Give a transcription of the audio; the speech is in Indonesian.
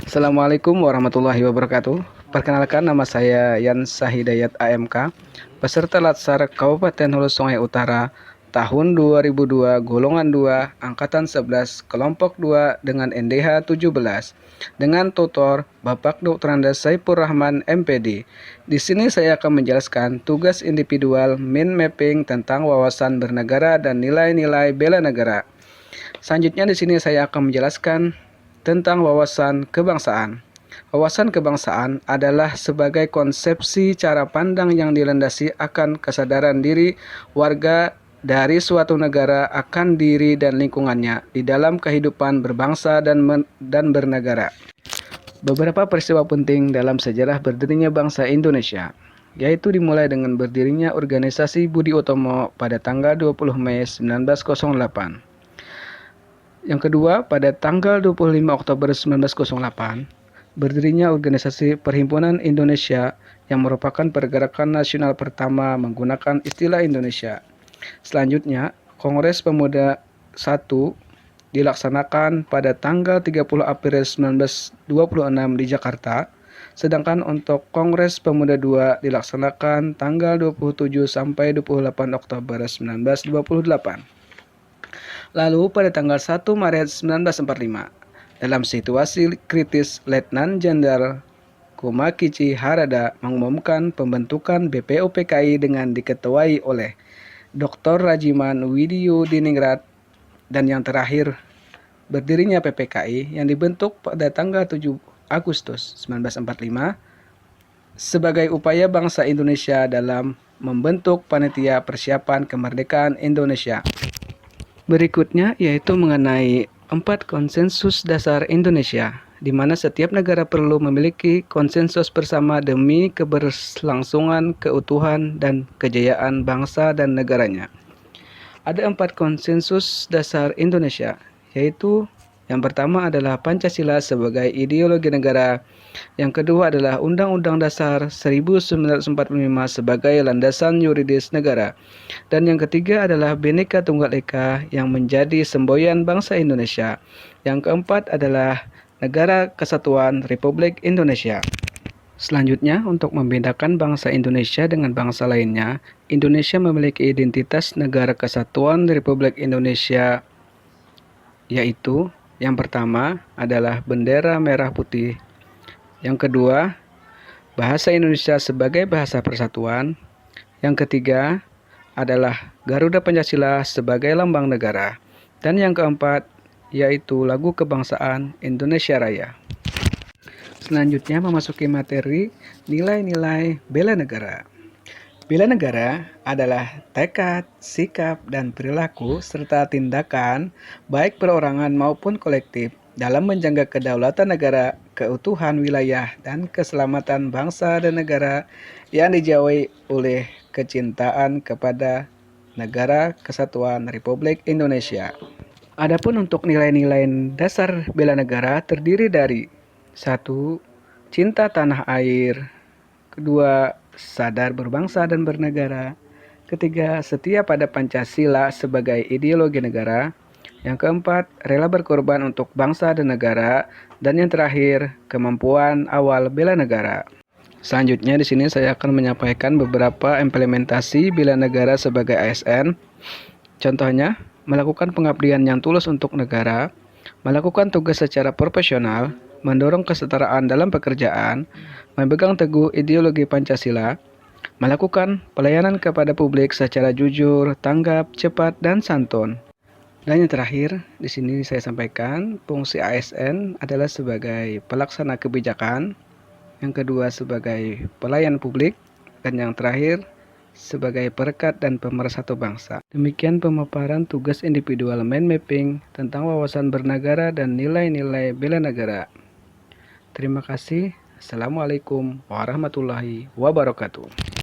Assalamualaikum warahmatullahi wabarakatuh. Perkenalkan, nama saya Yansa Hidayat AMK, peserta Latsar Kabupaten Hulu Sungai Utara tahun 2002 golongan 2 angkatan 11 kelompok 2 dengan NDH 17 dengan tutor Bapak Dr. Andes Saipur Rahman MPD. Di sini saya akan menjelaskan tugas individual mind mapping tentang wawasan bernegara dan nilai-nilai bela negara. Selanjutnya di sini saya akan menjelaskan tentang wawasan kebangsaan. Wawasan kebangsaan adalah sebagai konsepsi cara pandang yang dilandasi akan kesadaran diri warga dari suatu negara akan diri dan lingkungannya di dalam kehidupan berbangsa dan bernegara. Beberapa peristiwa penting dalam sejarah berdirinya bangsa Indonesia, yaitu dimulai dengan berdirinya organisasi Budi Utomo pada tanggal 20 Mei 1908. Yang kedua, pada tanggal 25 Oktober 1908, berdirinya organisasi Perhimpunan Indonesia yang merupakan pergerakan nasional pertama menggunakan istilah Indonesia. Selanjutnya, Kongres Pemuda I dilaksanakan pada tanggal 30 April 1926 di Jakarta, sedangkan untuk Kongres Pemuda II dilaksanakan tanggal 27 sampai 28 Oktober 1928. Lalu pada tanggal 1 Maret 1945, dalam situasi kritis, Letnan Jenderal Kumakichi Harada mengumumkan pembentukan BPUPKI dengan diketuai oleh Dr. Rajiman Widiyudiningrat, dan yang terakhir berdirinya PPKI yang dibentuk pada tanggal 7 Agustus 1945 sebagai upaya bangsa Indonesia dalam membentuk panitia persiapan kemerdekaan Indonesia. Berikutnya yaitu mengenai 4 konsensus dasar Indonesia, di mana setiap negara perlu memiliki konsensus bersama demi keberlangsungan, keutuhan, dan kejayaan bangsa dan negaranya. Ada 4 konsensus dasar Indonesia, yaitu yang pertama adalah Pancasila sebagai ideologi negara, yang kedua adalah Undang-Undang Dasar 1945 sebagai landasan yuridis negara, dan yang ketiga adalah Bhinneka Tunggal Ika yang menjadi semboyan bangsa Indonesia. Yang keempat adalah Negara Kesatuan Republik Indonesia. Selanjutnya, untuk membedakan bangsa Indonesia dengan bangsa lainnya, Indonesia memiliki identitas Negara Kesatuan Republik Indonesia, yaitu yang pertama adalah bendera merah putih. Yang kedua, bahasa Indonesia sebagai bahasa persatuan. Yang ketiga adalah Garuda Pancasila sebagai lambang negara. Dan yang keempat yaitu lagu kebangsaan Indonesia Raya. Selanjutnya memasuki materi nilai-nilai bela negara. Bela negara adalah tekad, sikap, dan perilaku serta tindakan baik perorangan maupun kolektif dalam menjaga kedaulatan negara, keutuhan wilayah, dan keselamatan bangsa dan negara yang dijawai oleh kecintaan kepada Negara Kesatuan Republik Indonesia. Adapun untuk nilai-nilai dasar bela negara terdiri dari 1. Cinta tanah air. 2. Sadar berbangsa dan bernegara. 3. Setia pada Pancasila sebagai ideologi negara. Yang keempat, rela berkorban untuk bangsa dan negara. Dan yang terakhir, kemampuan awal bela negara. Selanjutnya di sini saya akan menyampaikan beberapa implementasi bela negara sebagai ASN. Contohnya, melakukan pengabdian yang tulus untuk negara, melakukan tugas secara profesional, mendorong kesetaraan dalam pekerjaan, memegang teguh ideologi Pancasila, melakukan pelayanan kepada publik secara jujur, tanggap, cepat, dan santun. Dan yang terakhir, di sini saya sampaikan fungsi ASN adalah sebagai pelaksana kebijakan, yang kedua sebagai pelayan publik, dan yang terakhir sebagai perekat dan pemersatu bangsa. Demikian pemaparan tugas individual mind mapping tentang wawasan bernegara dan nilai-nilai bela negara. Terima kasih. Assalamualaikum warahmatullahi wabarakatuh.